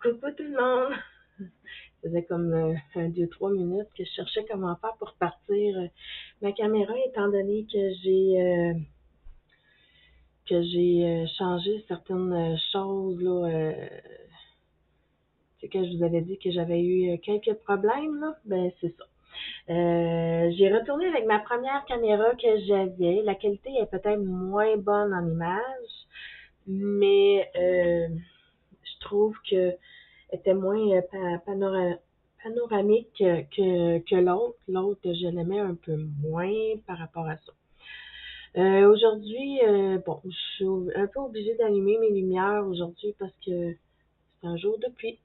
Coucou tout le monde! Ça faisait comme 2-3 minutes que je cherchais comment faire pour partir ma caméra, étant donné que j'ai changé certaines choses là. C'est que je vous avais dit que j'avais eu quelques problèmes là. Ben c'est ça. J'ai retourné avec ma première caméra que j'avais. La qualité est peut-être moins bonne en image, mais je trouve que était moins panoramique que l'autre. L'autre, je l'aimais un peu moins par rapport à ça. Aujourd'hui, bon, je suis un peu obligée d'allumer mes lumières aujourd'hui parce que c'est un jour de pluie.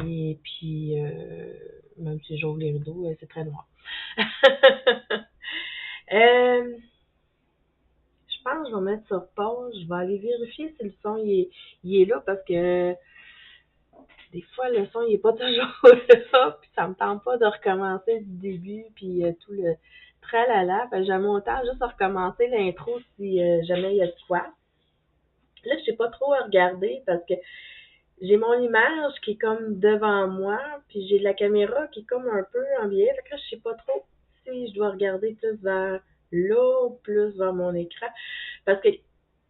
Et puis, même si j'ouvre les rideaux, c'est très noir. Je pense que je vais mettre sur pause. Je vais aller vérifier si le son il est là parce que des fois, le son, il est pas toujours là, puis ça me tente pas de recommencer du début, puis tout le tralala. J'aime autant juste recommencer l'intro si jamais il y a de quoi. Là, je sais pas trop à regarder parce que j'ai mon image qui est comme devant moi, puis j'ai la caméra qui est comme un peu en biais. Fait que là, je sais pas trop si je dois regarder plus vers là ou plus vers mon écran. Parce que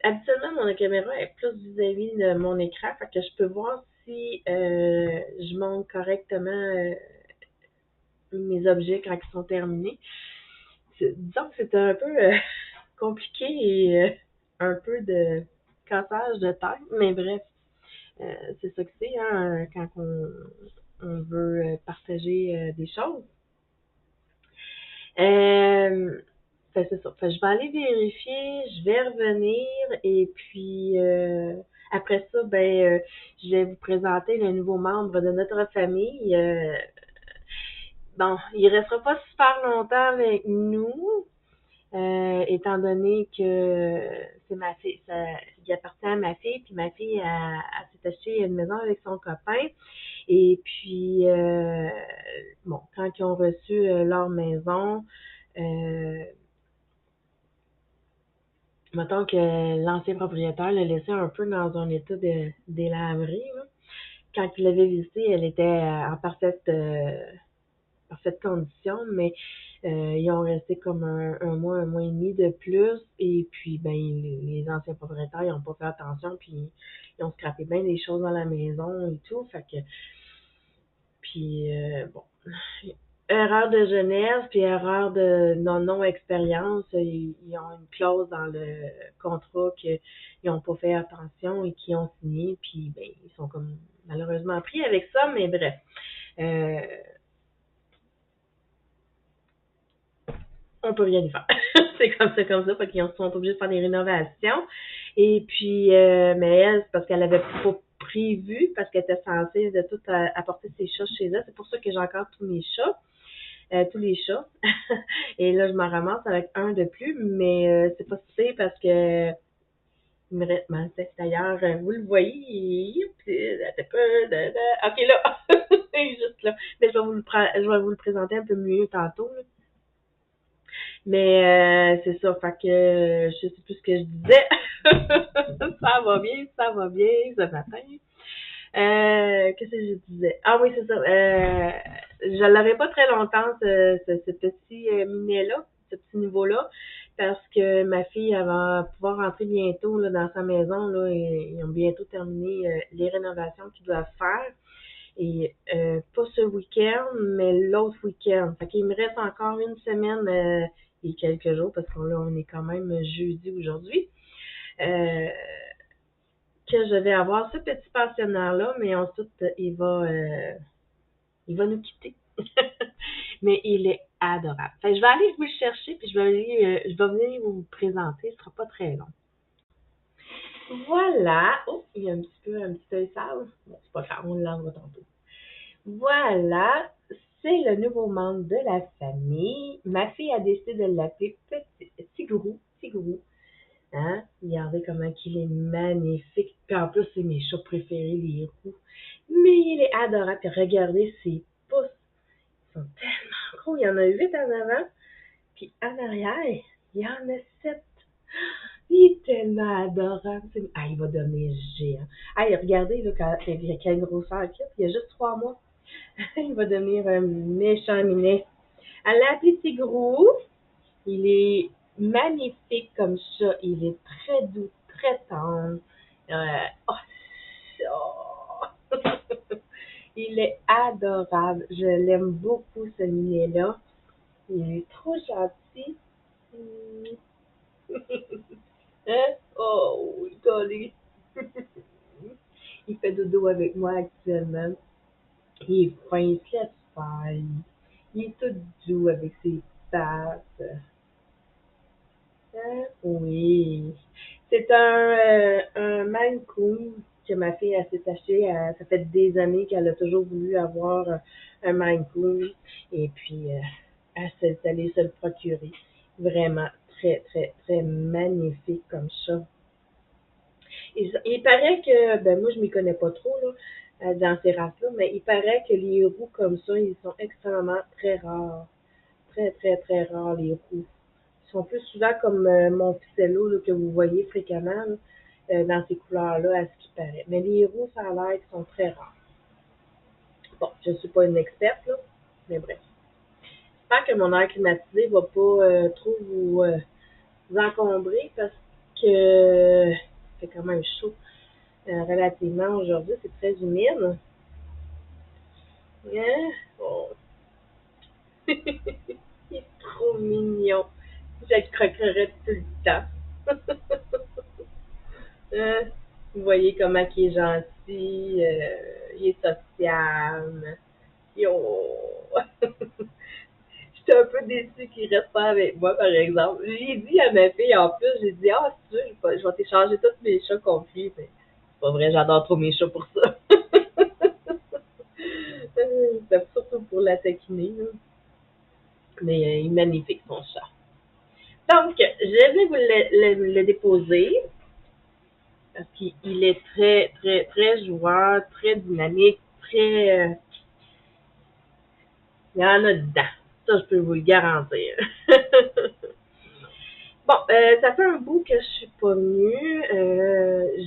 habituellement, mon caméra est plus vis-à-vis de mon écran, fait que je peux voir si je monte correctement mes objets quand ils sont terminés. Disons que c'était un peu compliqué et un peu de cassage de tête, mais bref, c'est ça que c'est hein, quand on veut partager des choses. C'est ça. Je vais aller vérifier, je vais revenir et puis après ça, je vais vous présenter le nouveau membre de notre famille. Bon, il restera pas super longtemps avec nous, étant donné que c'est ma fille, il appartient à ma fille, puis ma fille s'est acheté une maison avec son copain. Et puis, bon, quand ils ont reçu leur maison, mettons que l'ancien propriétaire l'a laissé un peu dans un état de délabré. Quand il l'avait visité, elle était en parfaite condition, mais ils ont resté comme un mois et demi de plus. Et puis, les anciens propriétaires, ils n'ont pas fait attention, puis ils ont scrappé bien des choses dans la maison et tout. Fait que, puis, bon, erreur de jeunesse, puis erreur de non-expérience. Ils ont une clause dans le contrat qu'ils n'ont pas fait attention et qu'ils ont signé, puis ils sont comme malheureusement pris avec ça, mais bref. On peut rien y faire. C'est comme ça, fait qu'ils sont obligés de faire des rénovations. Et puis, mais elle, c'est parce qu'elle avait pas prévu, parce qu'elle était censée de tout apporter ses chats chez elle. C'est pour ça que j'ai encore tous mes chats. Tous les chats. Et là, je m'en ramasse avec un de plus, mais c'est pas si parce que il me reste d'ailleurs, vous le voyez, ok là, juste là. Mais je vais vous le présenter un peu mieux tantôt. Là. Mais c'est ça, fait que je sais plus ce que je disais. Ça va bien ce matin. Qu'est-ce que je disais? Ah oui, c'est ça. Je l'aurai pas très longtemps, ce petit minet-là, ce petit niveau-là, parce que ma fille elle va pouvoir rentrer bientôt là, dans sa maison. Là, et ils ont bientôt terminé les rénovations qu'ils doivent faire. Et pas ce week-end, mais l'autre week-end. Fait qu'il me reste encore une semaine et quelques jours, parce qu'on est quand même jeudi aujourd'hui. Que je vais avoir ce petit pensionnaire-là, mais ensuite, il va nous quitter. Mais il est adorable. Fait que je vais aller vous le chercher, puis je vais venir vous le présenter. Ce sera pas très long. Voilà. Oh, il y a un petit peu sale. Bon, c'est pas grave, on le lavera tantôt. Voilà. C'est le nouveau membre de la famille. Ma fille a décidé de l'appeler Tigrou. Tigrou. Hein? Regardez comment il est magnifique. Puis en plus, c'est mes chats préférés, les roux. Mais il est adorable. Puis regardez ses pouces. Ils sont tellement gros. Il y en a 8 en avant. Puis en arrière, il y en a 7. Il est tellement adorable. Ah, il va devenir géant. Ah, regardez, là, quelle grosseur qu'il a. Il y a juste 3 mois. Il va devenir un méchant minet. Elle l'a appelé Tigrou. Il est magnifique comme ça. Il est très doux, très tendre. Oh, oh. Il est adorable. Je l'aime beaucoup, ce minet-là. Il est trop gentil. Hein? Oh, oui, collé. Il fait dodo avec moi actuellement. Il est fin, il se laisse faire. Il est tout doux avec ses pattes. Hein? Oui. C'est un Maine Coon que ma fille a s'est acheté. Ça fait des années qu'elle a toujours voulu avoir un Maine Coon. Et puis, elle s'est allée se le procurer. Vraiment très, très, très magnifique comme ça. Il paraît que, ben moi je m'y connais pas trop là, dans ces races-là, mais il paraît que les roux comme ça, ils sont extrêmement très rares. Très, très, très rares, les roux. Ils sont plus souvent comme mon ficello là, que vous voyez fréquemment là, dans ces couleurs-là, à ce qui paraît. Mais les roux, ça a l'air qu'ils sont très rares. Bon, je ne suis pas une experte, là, mais bref. J'espère que mon air climatisé va pas trop vous encombrer parce que c'est quand même chaud relativement aujourd'hui. C'est très humide. Hein? Oh. Il est trop mignon. Je le croquerais tout le temps. Hein? Vous voyez comment il est gentil. Il est sociable. Oh. J'étais un peu déçue qu'il reste pas avec moi, par exemple. J'ai dit à ma fille, en plus, j'ai dit, ah, si tu veux, je vais t'échanger tous mes chats conflits. Mais c'est pas vrai, j'adore trop mes chats pour ça. C'est surtout pour la taquiner. Là. Mais il est magnifique, son chat. Donc, je vais vous le déposer parce qu'il est très, très, très joueur, très dynamique, très. Il y en a dedans. Ça, je peux vous le garantir. Bon, ça fait un bout que je suis pas venue.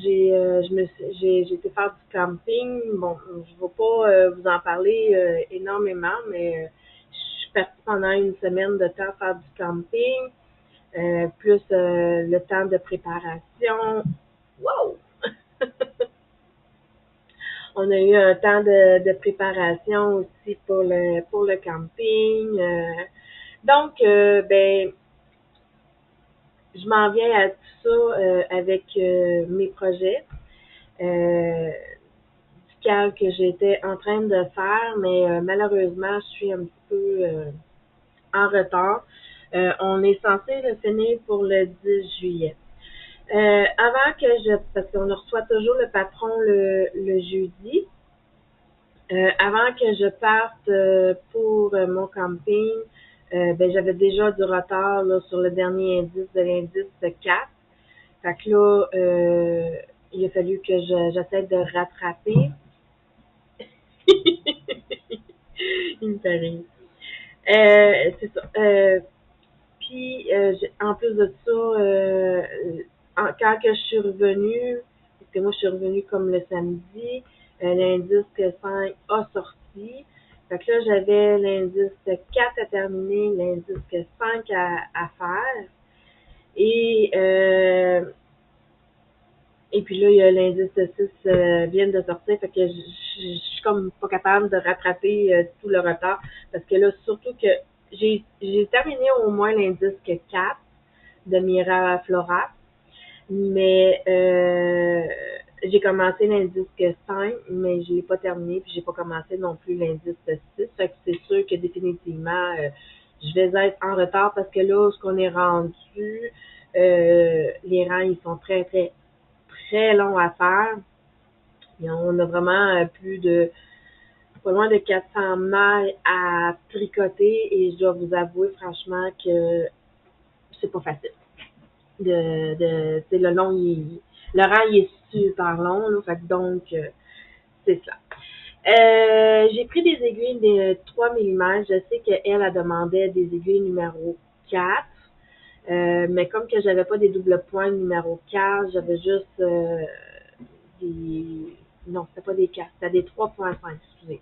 J'ai été faire du camping. Bon, je vais pas vous en parler énormément, mais je suis partie pendant une semaine de temps faire du camping, plus le temps de préparation. Wow! On a eu un temps de préparation aussi pour le camping. Donc, ben, je m'en viens à tout ça avec mes projets. Du cal que j'étais en train de faire, mais malheureusement, je suis un petit peu en retard. On est censé le finir pour le 10 juillet. Avant que parce qu'on reçoit toujours le patron le jeudi, avant que je parte pour mon camping, ben, j'avais déjà du retard là, sur le dernier indice de l'indice de 4. Fait que là, il a fallu que j'essaie de rattraper. Il me fait rire. C'est ça. Puis, en plus de ça, quand que je suis revenue, parce que moi, je suis revenue comme le samedi, l'indice 5 a sorti. Fait que là, j'avais l'indice 4 à terminer, l'indice 5 à faire. Et, et puis là, il y a l'indice 6 vient de sortir. Fait que je suis comme pas capable de rattraper tout le retard. Parce que là, surtout que j'ai terminé au moins l'indice 4 de Mira Flora. Mais j'ai commencé l'indice 5, mais je l'ai pas terminé, puis j'ai pas commencé non plus l'indice 6. Fait que c'est sûr que définitivement, je vais être en retard parce que là, ce qu'on est rendu, les rangs, ils sont très, très, très longs à faire. Et on a vraiment plus de pas loin de 400 mailles à tricoter et je dois vous avouer franchement que c'est pas facile. Le long, le rang, il est super long, là, fait que donc, c'est ça. J'ai pris des aiguilles de 3 mm. Je sais qu'elle a demandé des aiguilles numéro 4. Mais comme que j'avais pas des doubles points numéro 4, j'avais juste des... Non, c'était pas des 4, c'était des 3.5, excusez.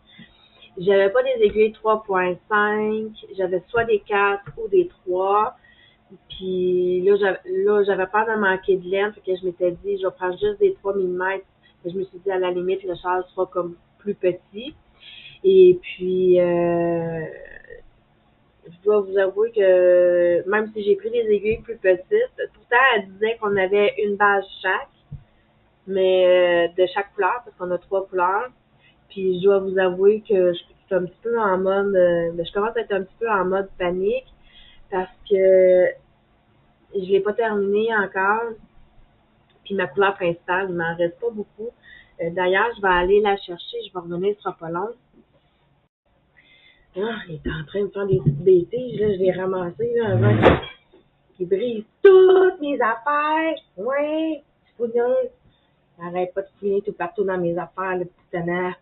J'avais pas des aiguilles 3.5, j'avais soit des 4 ou des 3. Puis là, j'avais peur de manquer de laine, fait que je m'étais dit, je vais prendre juste des 3 mm. Je me suis dit, à la limite, le châle sera comme plus petit. Et puis, je dois vous avouer que même si j'ai pris des aiguilles plus petites, pourtant, elle disait qu'on avait une base chaque, mais de chaque couleur, parce qu'on a 3 couleurs. Puis, je dois vous avouer que je suis un petit peu en mode, je commence à être un petit peu en mode panique, parce que je l'ai pas terminé encore. Puis ma couleur principale, il m'en reste pas beaucoup. D'ailleurs, je vais aller la chercher, je vais revenir, ce sera pas long. Ah, il est en train de faire des petites bêtises, là, je l'ai ramassé, là, avant qu'il brise toutes mes affaires. Ouais, c'est fouilleuse. Arrête pas de fouiller tout partout dans mes affaires, le petit tonnerre.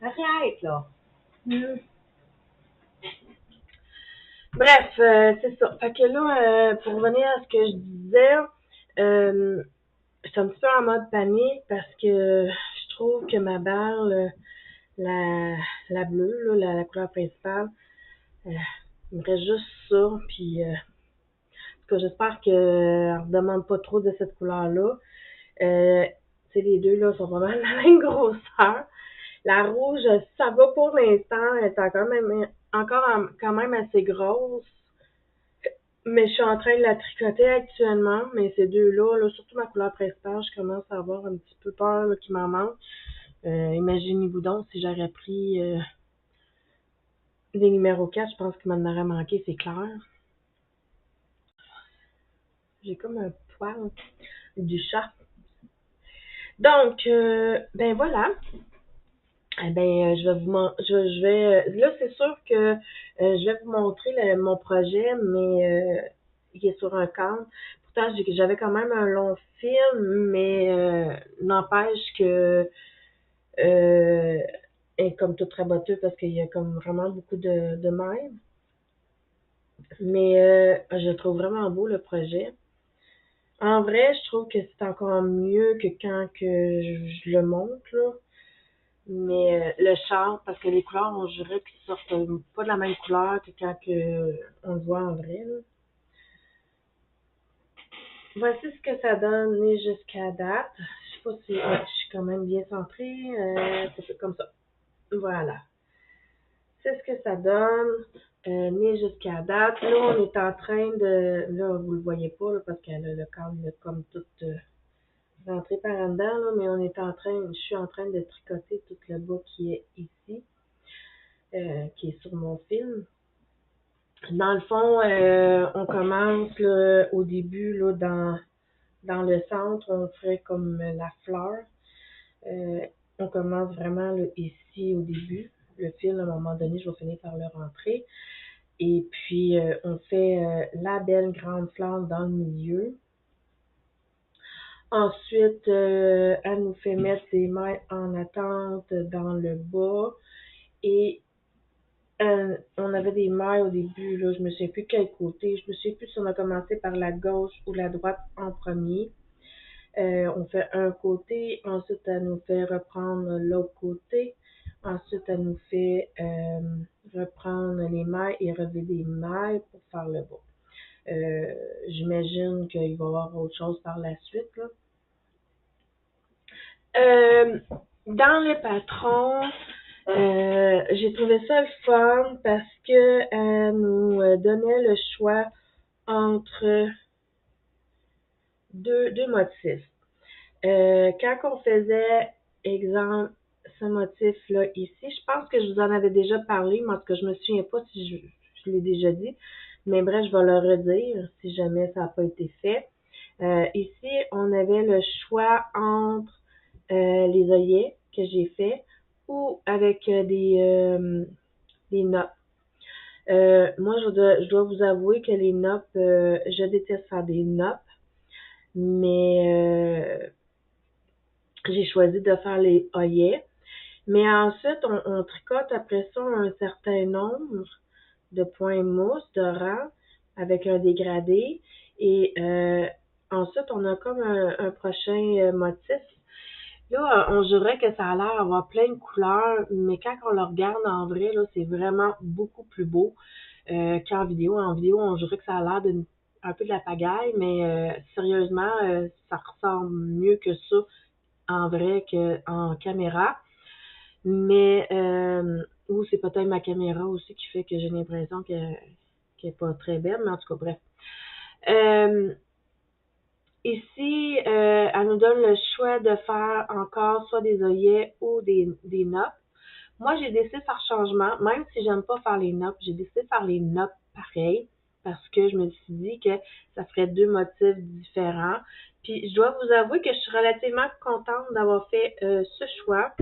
Arrête, là. Mm. Bref, c'est ça. Fait que là, pour revenir à ce que je disais, je suis un petit peu en mode panique parce que je trouve que ma balle, la bleue, là, la couleur principale, il me reste juste ça. Puis, en tout cas, j'espère qu'elle ne demande pas trop de cette couleur-là. Les deux là sont pas mal de la même grosseur. La rouge, ça va pour l'instant. Elle est encore quand même assez grosse. Mais je suis en train de la tricoter actuellement. Mais ces deux-là, là, surtout ma couleur principale, je commence à avoir un petit peu peur là, qu'il m'en manque. Imaginez-vous donc si j'aurais pris les numéros 4, je pense qu'il m'en aurait manqué, c'est clair. J'ai comme un poil du chat. Donc, ben voilà. Eh ben, là, c'est sûr que je vais vous montrer mon projet, mais il est sur un cadre. Pourtant, j'avais quand même un long film, mais n'empêche que euh, est comme tout raboteux parce qu'il y a comme vraiment beaucoup de mailles. Mais je trouve vraiment beau le projet. En vrai, je trouve que c'est encore mieux que quand que je le montre, là. Mais le char, parce que les couleurs, on dirait qu'ils sortent pas de la même couleur que quand que on le voit en vrai, là. Voici ce que ça donne jusqu'à date. Je sais pas si ouais, je suis quand même bien centrée. C'est comme ça. Voilà. C'est ce que ça donne. Né jusqu'à date. Là, on est en train de. Là, vous le voyez pas là, parce que le câble est comme tout rentré par en dedans, là, mais je suis en train de tricoter tout le bas qui est ici, qui est sur mon fil. Dans le fond, on commence là, au début là, dans le centre, on ferait comme la fleur. Euh, on commence vraiment là, ici au début. Le fil, à un moment donné, je vais finir par le rentrer. Et puis, on fait la belle grande flamme dans le milieu. Ensuite, elle nous fait mettre des mailles en attente dans le bas. Et on avait des mailles au début, là, je me souviens plus quel côté. Je me souviens plus si on a commencé par la gauche ou la droite en premier. On fait un côté, ensuite elle nous fait reprendre l'autre côté. Ensuite, elle nous fait reprendre les mailles et relever des mailles pour faire le bas. J'imagine qu'il va y avoir autre chose par la suite, là. Euh, dans le patron, j'ai trouvé ça le fun parce que elle nous donnait le choix entre deux motifs. Quand on faisait, exemple, ce motif-là ici, je pense que je vous en avais déjà parlé, mais en tout cas, je me souviens pas si je l'ai déjà dit. Mais bref, je vais le redire si jamais ça n'a pas été fait. Ici, on avait le choix entre les œillets que j'ai fait ou avec des notes. Moi, je dois vous avouer que les notes, je déteste faire des notes, mais j'ai choisi de faire les œillets. Mais ensuite, on tricote après ça un certain nombre de points mousse de rang avec un dégradé. Et ensuite, on a comme un prochain motif. Là, on dirait que ça a l'air d'avoir plein de couleurs, mais quand on le regarde en vrai, là, c'est vraiment beaucoup plus beau qu'en vidéo. En vidéo, on dirait que ça a l'air un peu de la pagaille, mais sérieusement, ça ressemble mieux que ça en vrai qu'en caméra. Mais, ou c'est peut-être ma caméra aussi qui fait que j'ai l'impression qu'elle est pas très belle, mais en tout cas, bref. Ici, elle nous donne le choix de faire encore soit des œillets ou des noppes. Moi, j'ai décidé de faire changement, même si j'aime pas faire les noppes, j'ai décidé de faire les noppes pareil parce que je me suis dit que ça ferait deux motifs différents. Puis, je dois vous avouer que je suis relativement contente d'avoir fait ce choix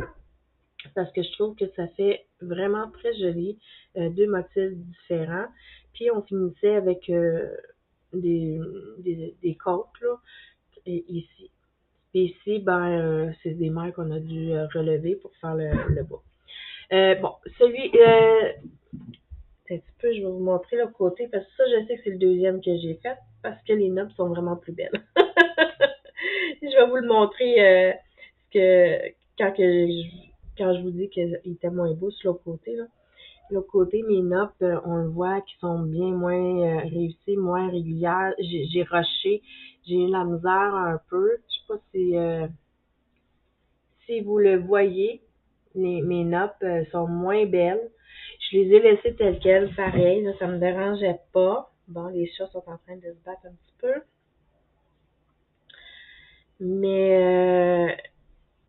parce que je trouve que ça fait vraiment très joli, deux motifs différents. Puis, on finissait avec des côtes, là, et ici. Et ici, c'est des mères qu'on a dû relever pour faire le bas. Bon, un petit peu, je vais vous montrer le côté, parce que ça, je sais que c'est le deuxième que j'ai fait, parce que les notes sont vraiment plus belles. Je vais vous le montrer que quand, que je, quand je vous dis qu'il était moins beau sur l'autre côté. Là. L'autre côté, mes notes, on le voit, qui sont bien moins réussies, moins régulières. J'ai rushé, j'ai eu la misère un peu. Je sais pas si vous le voyez, mes notes sont moins belles. Je les ai laissées telles quelles, pareil, là, ça me dérangeait pas. Bon, les chats sont en train de se battre un petit peu. Mais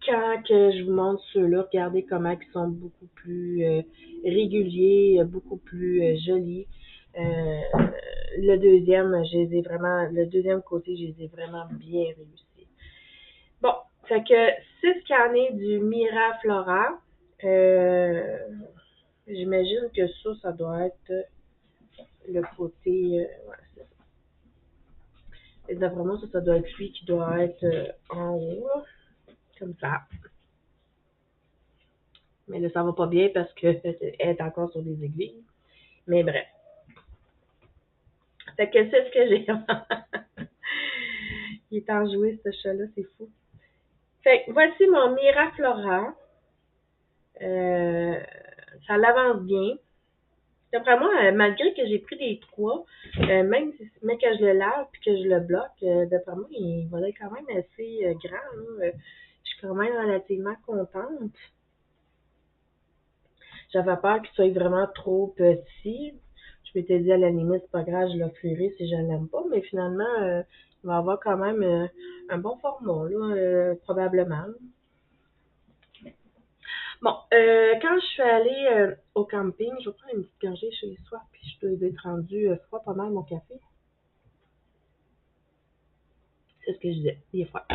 quand que je vous montre ceux-là, regardez comment ils sont beaucoup plus réguliers, beaucoup plus jolis. Le deuxième, le deuxième côté, je les ai vraiment bien réussis. Bon, fait que c'est ce qu'il y en est du Miraflora. J'imagine que ça doit être le côté. Ouais, c'est ça. Et d'après moi, ça doit être lui qui doit être en haut, là, comme ça. Mais là, ça va pas bien parce qu'elle est encore sur des aiguilles. Mais bref. Fait que c'est ce que j'ai. Il est enjoué, ce chat-là, c'est fou. Fait que voici mon Miraflora. Ça l'avance bien. D'après moi, malgré que j'ai pris des 3, même si mais que je le lave puis que je le bloque, d'après moi, il va être quand même assez grand. Là. Je suis quand même relativement contente. J'avais peur qu'il soit vraiment trop petit. Je m'étais dit à la limite, c'est pas grave, je l'offrirai si je l'aime pas, mais finalement, il va avoir quand même un bon format, là, probablement. Bon, quand je suis allée au camping, je vais prendre une petite gorgée chez soi, puis je dois être rendue froid pas mal mon café. C'est ce que je disais, il est froid.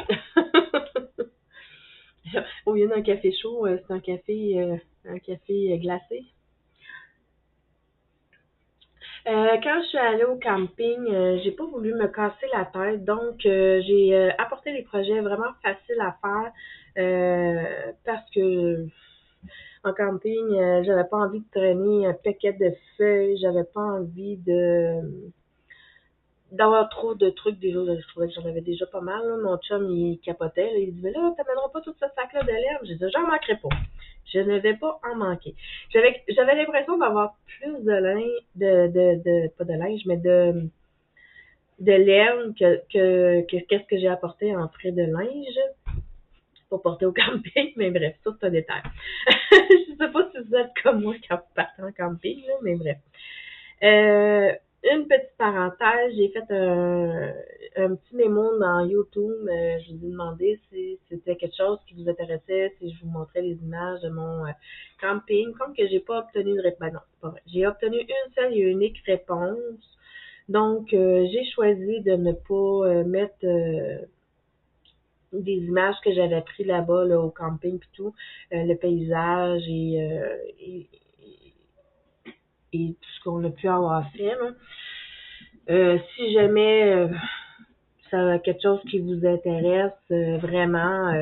Au lieu d'un café chaud, c'est un café glacé. Quand je suis allée au camping, j'ai pas voulu me casser la tête, donc j'ai apporté des projets vraiment faciles à faire parce que en camping, j'avais pas envie de traîner un paquet de feuilles, j'avais pas envie d'avoir trop de trucs déjà. Je trouvais que j'en avais déjà pas mal. Là. Mon chum, il capotait. Là. Il disait là, t'amèneras pas tout ce sac-là de l'herbe. J'ai dit, j'en manquerai pas. Je ne vais pas en manquer. J'avais l'impression d'avoir plus de linge, pas de linge, mais de laine que qu'est-ce que j'ai apporté en frais de linge pour porter au camping. Mais bref, ça, c'est un détail. Je sais pas si vous êtes comme moi quand vous partez en camping, là, mais bref. Une petite parenthèse, j'ai fait un petit mémo dans YouTube. Je vous ai demandé si c'était quelque chose qui vous intéressait, si je vous montrais les images de mon camping. Comme que j'ai pas obtenu de réponse. Ben non, c'est pas vrai. J'ai obtenu une seule et unique réponse. Donc, j'ai choisi de ne pas mettre des images que j'avais prises là-bas, là, au camping puis tout, le paysage et tout ce qu'on a pu avoir fait. Si jamais ça a quelque chose qui vous intéresse vraiment,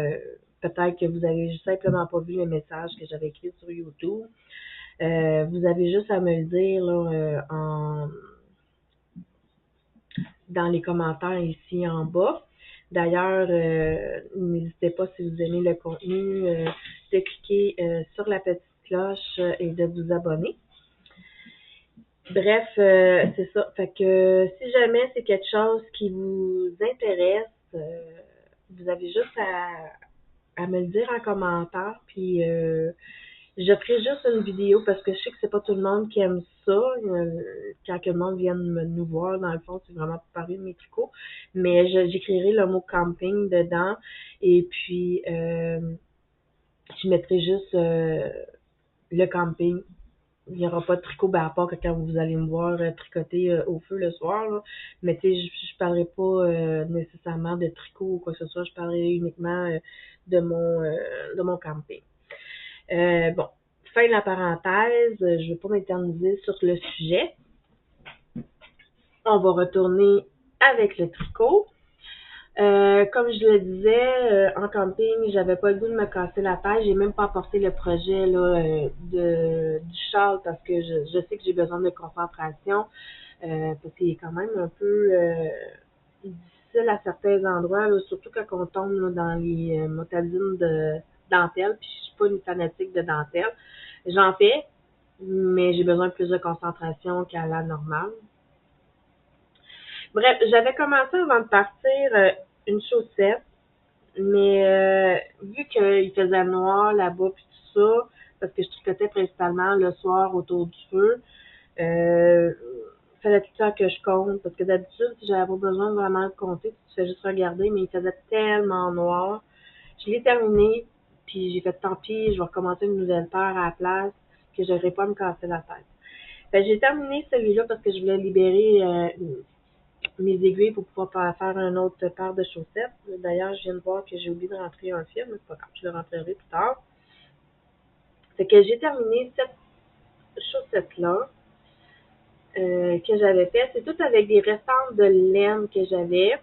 peut-être que vous avez simplement pas vu le message que j'avais écrit sur YouTube. Vous avez juste à me le dire là, dans les commentaires ici en bas. D'ailleurs, n'hésitez pas, si vous aimez le contenu, de cliquer sur la petite cloche et de vous abonner. Bref, c'est ça. Fait que si jamais c'est quelque chose qui vous intéresse, vous avez juste à me le dire en commentaire, puis je ferai juste une vidéo parce que je sais que c'est pas tout le monde qui aime ça. Quand que le monde vient nous voir, dans le fond, c'est vraiment pour parler de mes tricots. Mais j'écrirai le mot camping dedans et puis je mettrai juste le camping. Il n'y aura pas de tricot, à part que quand vous allez me voir tricoter au feu le soir. Là. Mais tu sais, je parlerai pas nécessairement de tricot ou quoi que ce soit. Je parlerai uniquement de mon camping. Bon, fin de la parenthèse. Je ne vais pas m'éterniser sur le sujet. On va retourner avec le tricot. Comme je le disais, en camping, j'avais pas le goût de me casser la tête. J'ai même pas apporté le projet là, du châle parce que je sais que j'ai besoin de concentration. Parce qu'il est quand même un peu difficile à certains endroits, là, surtout quand on tombe là, dans les motadines de dentelle. Puis je suis pas une fanatique de dentelle. J'en fais, mais j'ai besoin de plus de concentration qu'à la normale. Bref, j'avais commencé avant de partir une chaussette, mais vu qu'il faisait noir là-bas puis tout ça, parce que je tricotais principalement le soir autour du feu, fallait tout le temps que je compte, parce que d'habitude, si j'avais pas besoin vraiment de compter, tu fais juste regarder, mais il faisait tellement noir. Je l'ai terminé, puis j'ai fait tant pis, je vais recommencer une nouvelle paire à la place, que je n'aurais pas à me casser la tête. J'ai terminé celui-là parce que je voulais libérer mes aiguilles pour pouvoir faire une autre paire de chaussettes. D'ailleurs, je viens de voir que j'ai oublié de rentrer un fil, mais c'est pas grave, je le rentrerai plus tard. C'est que j'ai terminé cette chaussette-là que j'avais faite. C'est tout avec des restants de laine que j'avais.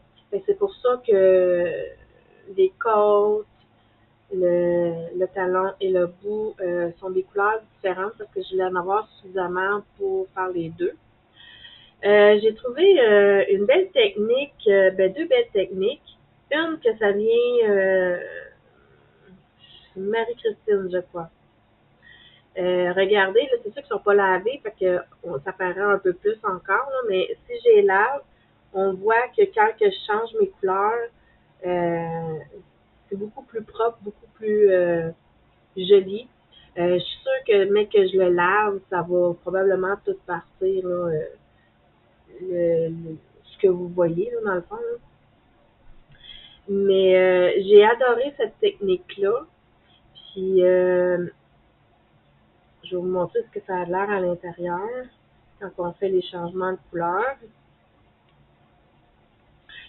C'est pour ça que les côtes, le talon et le bout sont des couleurs différentes parce que je voulais en avoir suffisamment pour faire les deux. J'ai trouvé une belle technique, deux belles techniques. Une que ça vient Marie-Christine, je crois. Regardez, là, c'est sûr qu'ils ne sont pas lavés, fait que ça paraît un peu plus encore, là, mais si je les lave, on voit que quand que je change mes couleurs, c'est beaucoup plus propre, beaucoup plus joli. Je suis sûre que mec que je le lave, ça va probablement tout partir là, ce que vous voyez là, dans le fond. Là. Mais j'ai adoré cette technique-là. Puis je vais vous montrer ce que ça a l'air à l'intérieur quand on fait les changements de couleur.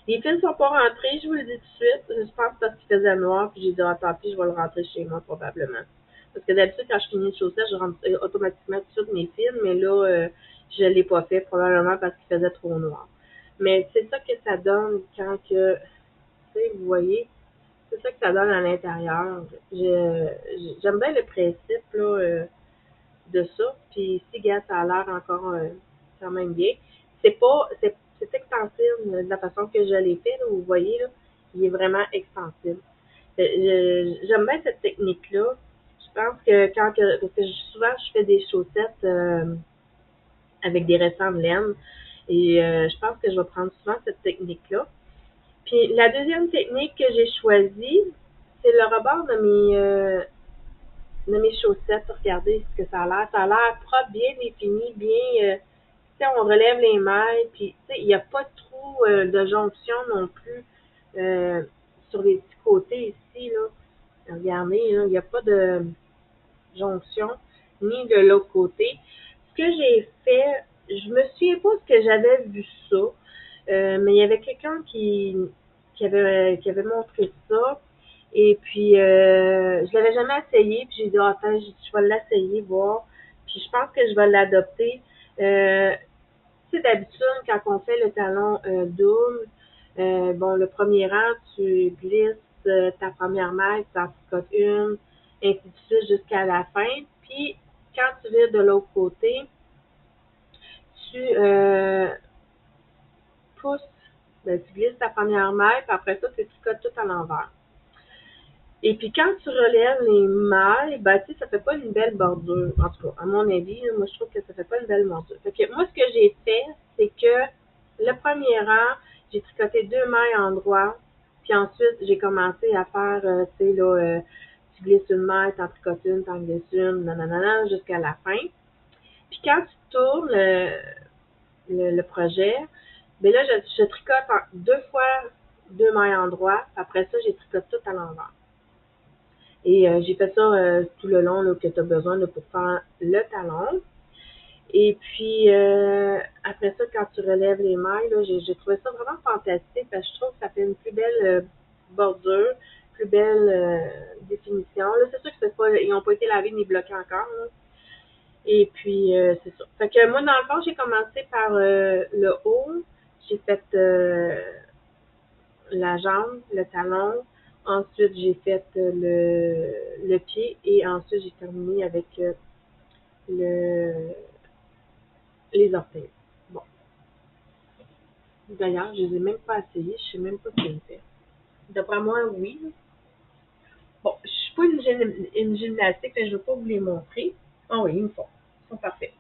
Les fils ne sont pas rentrés, je vous le dis tout de suite. Je pense parce qu'il faisait noir, puis j'ai dit, ah, tant pis, je vais le rentrer chez moi probablement. Parce que d'habitude, quand je finis une chaussette, je rentre automatiquement tout de suite mes fils, mais là, je ne l'ai pas fait, probablement parce qu'il faisait trop noir. Mais c'est ça que ça donne quand que, tu sais, vous voyez, c'est ça que ça donne à l'intérieur. J'aime bien le principe, là, de ça. Puis ici, gars, ça a l'air encore quand même bien. C'est extensible de la façon que je l'ai fait. Là, vous voyez, là, il est vraiment extensible. J'aime bien cette technique-là. Je pense que parce que souvent, je fais des chaussettes avec des restants de laine. Et je pense que je vais prendre souvent cette technique-là. Puis la deuxième technique que j'ai choisie, c'est le rebord de mes chaussettes. Regardez ce que ça a l'air. Ça a l'air propre, bien défini, bien. Tu sais, on relève les mailles, puis tu sais, il n'y a pas trop de jonction non plus sur les petits côtés ici, là. Regardez, là, il n'y a pas de jonction, ni de l'autre côté. Ce que j'ai fait, je me souviens pas ce que j'avais vu ça, mais il y avait quelqu'un qui avait montré ça. Et puis, je l'avais jamais essayé, puis j'ai dit, ah, attends, je vais l'essayer, voir. Puis je pense que je vais l'adopter. Tu sais, d'habitude, quand on fait le talon double, bon, le premier rang, tu glisses ta première maille, tu en tricotes une, ainsi de suite jusqu'à la fin. Puis, quand tu vires de l'autre côté, tu pousses Ben, tu glisses ta première maille, puis après ça, tu tricotes tout à l'envers. Et puis quand tu relèves les mailles, ben, tu sais, ça fait pas une belle bordure. En tout cas, à mon avis, moi, je trouve que ça fait pas une belle bordure. Fait que moi, ce que j'ai fait, c'est que le premier rang, j'ai tricoté 2 mailles en droit. Puis ensuite, j'ai commencé à faire, tu sais, là, tu glisses une maille, t'en tricotes une, t'en glisses une, nanana, jusqu'à la fin. Puis quand tu tournes le projet, ben là, je tricote 2 fois 2 mailles en droit. Après ça, j'ai tricoté tout à l'envers. Et j'ai fait ça tout le long là, que tu as besoin là, pour faire le talon. Et puis, après ça, quand tu relèves les mailles, là, j'ai trouvé ça vraiment fantastique parce que je trouve que ça fait une plus belle bordure, plus belle définition. Là, c'est sûr que c'est pas, ils n'ont pas été lavés ni bloqués encore. Là. Et puis, c'est ça. Fait que moi, dans le fond, j'ai commencé par le haut. J'ai fait la jambe, le talon. Ensuite, j'ai fait le pied et ensuite, j'ai terminé avec le, les orteils. Bon. D'ailleurs, je les ai même pas essayés. Je sais même pas ce qu'ils fait. D'après moi, oui. Bon, je suis pas une gymnastique, mais je ne veux pas vous les montrer. Ah oui, ils me font. Ils sont parfaits.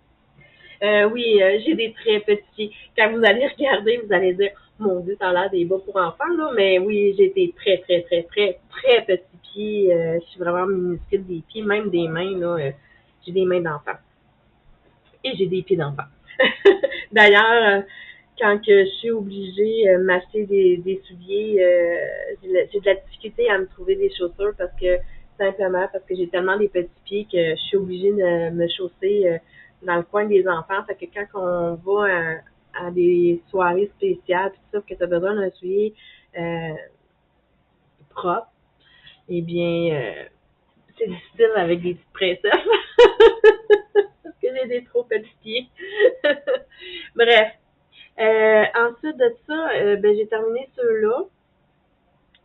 Oui, j'ai des très petits pieds. Quand vous allez regarder, vous allez dire, mon Dieu, ça a l'air des bas pour enfants, là. Mais oui, j'ai des très, très, très, très, très petits pieds. Je suis vraiment minuscule des pieds, même des mains, là. J'ai des mains d'enfant. Et j'ai des pieds d'enfant. D'ailleurs, quand que je suis obligée de m'acheter des souliers, j'ai de la difficulté à me trouver des chaussures parce que simplement parce que j'ai tellement des petits pieds que je suis obligée de me chausser dans le coin des enfants. Fait que quand on va à des soirées spéciales, tout ça, que tu as besoin d'un soulier euh, propre, eh bien, c'est difficile avec des petites princesses. Parce que j'ai des trop petits pieds. Bref. Ensuite de ça, ben, j'ai terminé ceux-là.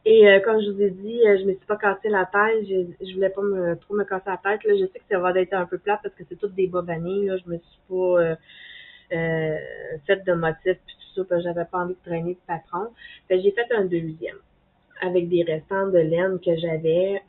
Et comme je vous ai dit, je me suis pas cassé la tête. Je voulais pas trop me casser la tête. Là, je sais que ça va être un peu plat parce que c'est toutes des bas vanille. Là. Je me suis pas euh, fait de motifs puis tout ça parce que j'avais pas envie de traîner de patron. Fait que j'ai fait un deuxième avec des restants de laine que j'avais.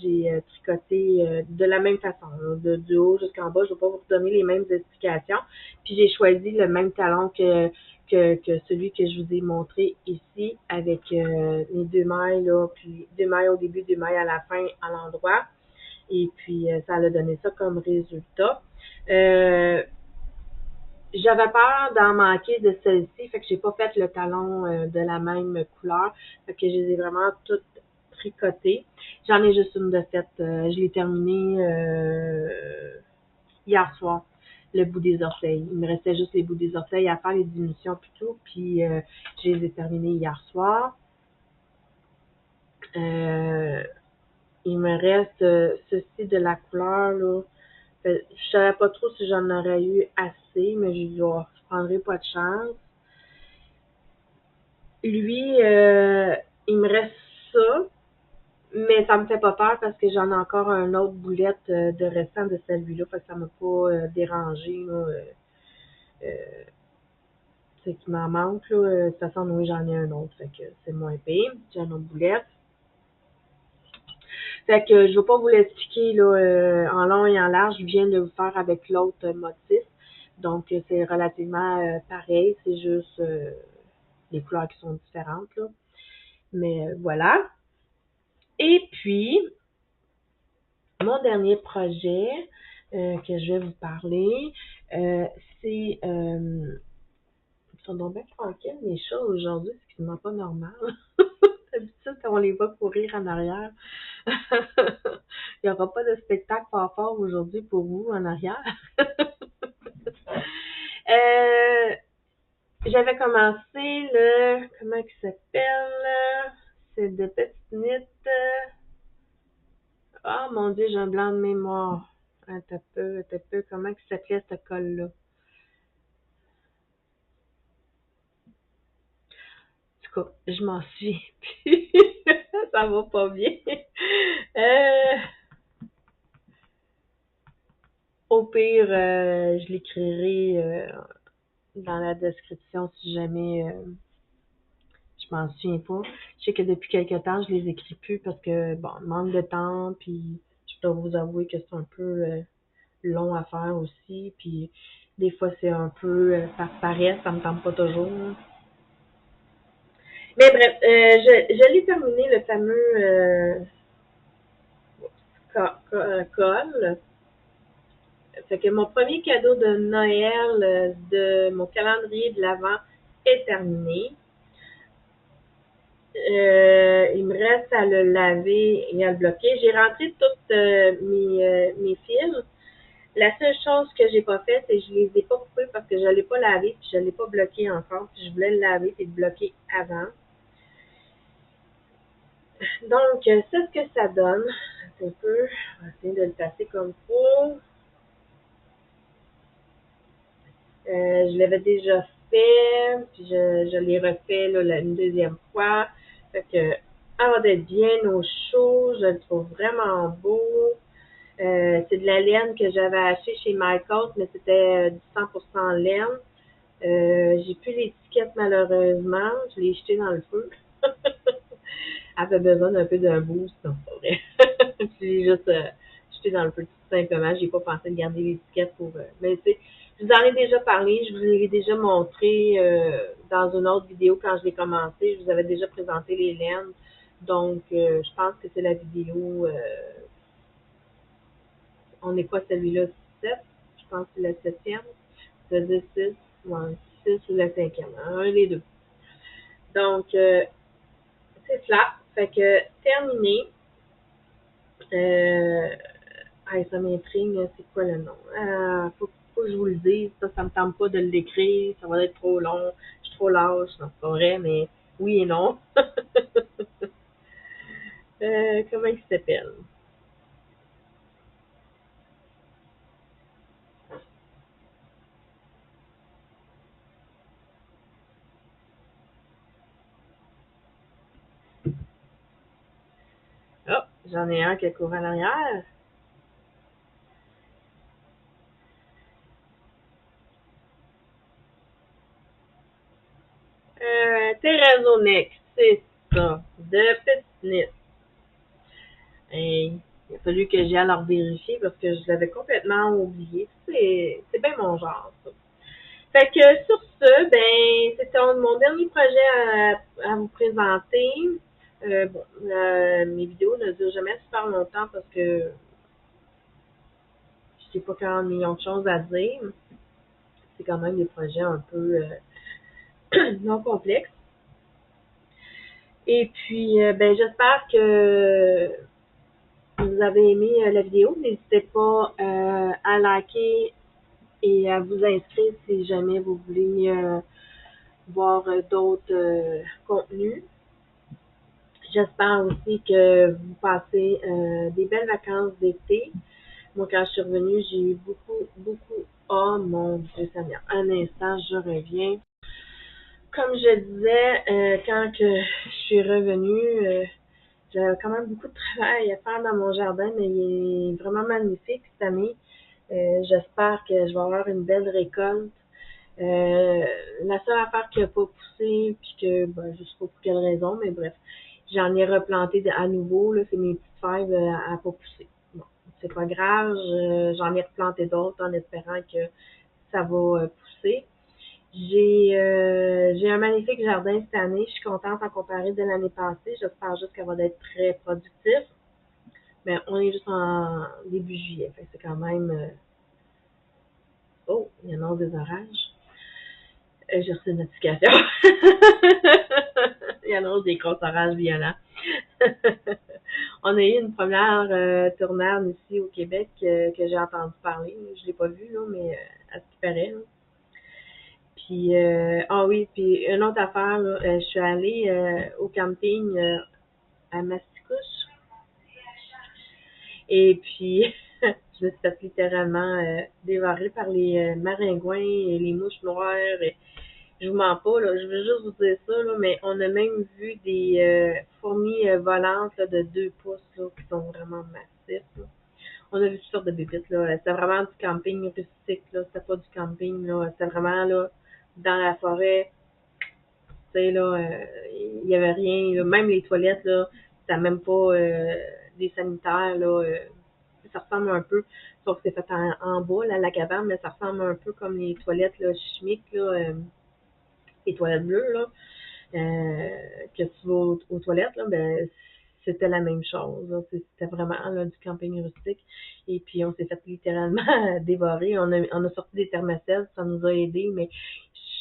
J'ai tricoté de la même façon, là, du haut jusqu'en bas. Je ne vais pas vous donner les mêmes explications. Puis j'ai choisi le même talon que celui que je vous ai montré ici, avec les 2 mailles, là, puis 2 mailles au début, 2 mailles à la fin, à l'endroit. Et puis ça a donné ça comme résultat. J'avais peur d'en manquer de celle-ci, fait que j'ai pas fait le talon de la même couleur. Fait que je les ai vraiment toutes tricotées. J'en ai juste une de faite. Je l'ai terminée hier soir, le bout des orteils. Il me restait juste les bouts des orteils à faire, les diminutions puis tout. Puis je les ai terminées hier soir. Euh, il me reste ceci de la couleur, là. Je savais pas trop si j'en aurais eu assez, mais j'ai dit, oh, je prendrai pas de chance. Lui, il me reste ça, mais ça me fait pas peur parce que j'en ai encore un autre boulette de restant de celui-là, fait que ça m'a pas dérangé, là. C'est qu'il m'en manque, là. De toute façon, oui, j'en ai un autre, fait que c'est moins pire. J'ai un autre boulette. Fait que je vais pas vous l'expliquer là en long et en large. Je viens de vous faire avec l'autre motif. Donc c'est relativement pareil, c'est juste les couleurs qui sont différentes là. Mais voilà. Et puis mon dernier projet que je vais vous parler, c'est ils sont donc bien tranquilles mes chats aujourd'hui, c'est quasiment pas normal. D'habitude, on les voit courir en arrière. Il n'y aura pas de spectacle fort fort aujourd'hui pour vous en arrière. euh, J'avais commencé comment il s'appelle? C'est de Petite Knit. Oh mon Dieu, j'ai un blanc de mémoire. T'as peu. Comment il s'appelait ce col-là? En tout cas, je m'en suis plus. Ça va pas bien. Euh, Au pire, je l'écrirai dans la description si jamais Je m'en souviens pas. Je sais que depuis quelques temps, je les écris plus parce que, bon, manque de temps, puis je dois vous avouer que c'est un peu long à faire aussi, puis des fois, c'est un peu par paresse, ça me tente pas toujours. Mais bref, je l'ai terminé, le fameux col. Fait que mon premier cadeau de Noël de mon calendrier de l'Avent est terminé. Il me reste à le laver et à le bloquer. J'ai rentré toutes mes fils. La seule chose que j'ai pas faite, c'est que je les ai pas coupés parce que je l'ai pas lavé puis je l'ai pas bloqué encore. Puis je voulais le laver et le bloquer avant. Donc, c'est ce que ça donne. Un peu. On va essayer de le passer comme il faut. Je l'avais déjà fait, puis je l'ai refait là, une deuxième fois. Fait que, avant d'être bien au chaud, je le trouve vraiment beau. C'est de la laine que j'avais acheté chez Michaels, mais c'était du 100% laine. J'ai plus l'étiquette malheureusement. Je l'ai jeté dans le feu. Elle avait besoin d'un peu d'un boost, non, c'est pas vrai. J'ai juste jeté dans le feu tout simplement. J'ai pas pensé de garder l'étiquette pour. Mais tu sais, je vous en ai déjà parlé, je vous l'ai déjà montré dans une autre vidéo quand je l'ai commencé. Je vous avais déjà présenté les laines. Donc, je pense que c'est la vidéo. On est quoi celui-là? 7? Je pense que c'est la septième. Ça veut dire 6. Ouais, 6 ou la cinquième. Un des deux. Donc, c'est cela. Fait que terminé. Euh, ça m'intrigue, c'est quoi le nom? Faut que je vous le dise, ça me tente pas de l'écrire, ça va être trop long, je suis trop lâche, non, c'est pas vrai, mais oui et non. Comment il s'appelle? Oh, j'en ai un qui court à l'arrière. Terrazonix, c'est ça, de Petite. Et il a fallu que j'aille leur vérifier parce que je l'avais complètement oublié. C'est bien mon genre, ça. Fait que sur ce, ben, c'était mon dernier projet à vous présenter. Bon, mes vidéos ne durent jamais super longtemps parce que je sais pas quand millions de choses à dire. C'est quand même des projets un peu non complexes. Et puis, ben, j'espère que vous avez aimé la vidéo. N'hésitez pas à liker et à vous inscrire si jamais vous voulez voir d'autres contenus. J'espère aussi que vous passez des belles vacances d'été. Moi, quand je suis revenue, j'ai eu beaucoup. Oh mon Dieu Seigneur. Un instant, je reviens. Comme je disais, quand que je suis revenue, j'avais quand même beaucoup de travail à faire dans mon jardin, mais il est vraiment magnifique cette année. J'espère que je vais avoir une belle récolte. La seule affaire qui n'a pas poussé, puis que ben, je ne sais pas pour quelle raison, mais bref, j'en ai replanté à nouveau, là, c'est mes petites fèves à pas pousser. Bon, c'est pas grave, j'en ai replanté d'autres en espérant que ça va pousser. J'ai un magnifique jardin cette année, je suis contente en comparé de l'année passée, j'espère juste qu'elle va être très productif. Mais on est juste en début juillet, fait que c'est quand même oh, il y en a des orages. J'ai reçu une notification. Il y en a des gros orages violents. On a eu une première tornade ici au Québec que j'ai entendu parler. Je ne l'ai pas vu, là, mais à ce qui paraît. Là. Puis, ah oui, puis une autre affaire, là, je suis allée au camping à Masticouche. Et puis, je me suis fait littéralement dévorer par les maringouins et les mouches noires. Et, je vous mens pas, là, je veux juste vous dire ça, là, mais on a même vu des fourmis volantes là, de 2 pouces là, qui sont vraiment massifs. Là. On a vu toutes sortes de bébites. Là. C'était vraiment du camping rustique. Là. C'était pas du camping. Là. C'était vraiment là, dans la forêt. Tu sais, là, il y avait rien, là, même les toilettes, là, ça même pas des sanitaires, là, ça ressemble un peu, sauf que c'est fait en bas, là, la cabane, mais ça ressemble un peu comme les toilettes, là, chimiques, là, les toilettes bleues, là, que tu vas aux toilettes, là, ben, c'était la même chose, là. C'était vraiment, là, du camping rustique. Et puis, on s'est fait littéralement dévorer. On a sorti des thermocèles, ça nous a aidés, mais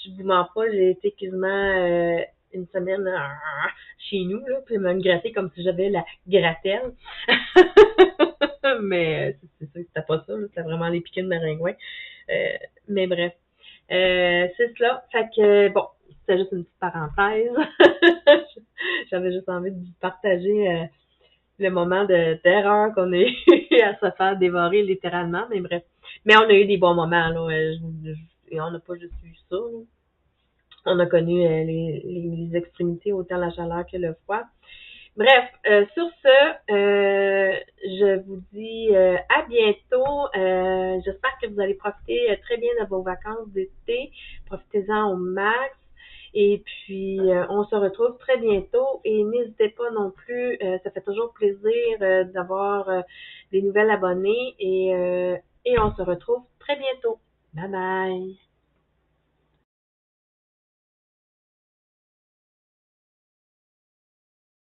je vous mens pas, j'ai été quasiment une semaine chez nous, là, puis me gratter comme si j'avais la gratelle. Mais c'est sûr que c'était pas ça, là, c'était vraiment les piquets de maringouin. Mais bref. C'est cela. Fait que, bon, c'était juste une petite parenthèse. J'avais juste envie de vous partager le moment de terreur qu'on a eu à se faire dévorer littéralement, mais bref. Mais on a eu des bons moments, là. Et on n'a pas juste eu ça, là. On a connu les extrémités, autant la chaleur que le froid. Bref, sur ce, je vous dis à bientôt. J'espère que vous allez profiter très bien de vos vacances d'été. Profitez-en au max. Et puis, on se retrouve très bientôt. Et n'hésitez pas non plus, ça fait toujours plaisir d'avoir des nouvelles abonnés. Et on se retrouve très bientôt. Bye bye!